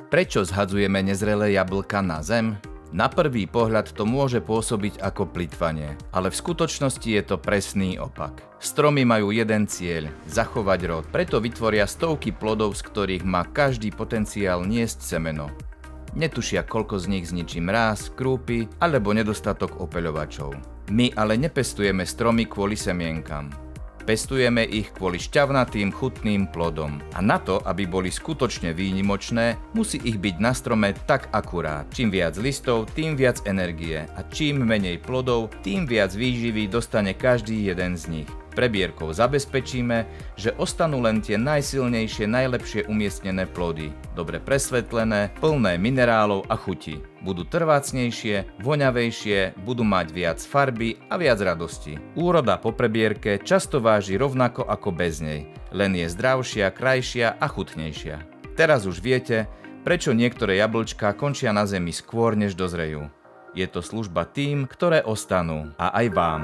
Prečo zhadzujeme nezrelé jablká na zem? Na prvý pohľad to môže pôsobiť ako plytvanie, ale v skutočnosti je to presný opak. Stromy majú jeden cieľ – zachovať rod, preto vytvoria stovky plodov, z ktorých má každý potenciál niesť semeno. Netušia, koľko z nich zničí mráz, krúpy alebo nedostatok opeľovačov. My ale nepestujeme stromy kvôli semienkam. Pestujeme ich kvôli šťavnatým, chutným plodom. A na to, aby boli skutočne výnimočné, musí ich byť na strome tak akurát. Čím viac listov, tým viac energie. A čím menej plodov, tým viac výživy dostane každý jeden z nich. Prebierkou zabezpečíme, že ostanú len tie najsilnejšie, najlepšie umiestnené plody. Dobre presvetlené, plné minerálov a chuti. Budú trvácnejšie, voňavejšie, budú mať viac farby a viac radosti. Úroda po prebierke často váži rovnako ako bez nej, len je zdravšia, krajšia a chutnejšia. Teraz už viete, prečo niektoré jablčká končia na zemi skôr než dozrejú. Je to služba tým, ktoré ostanú, a aj vám.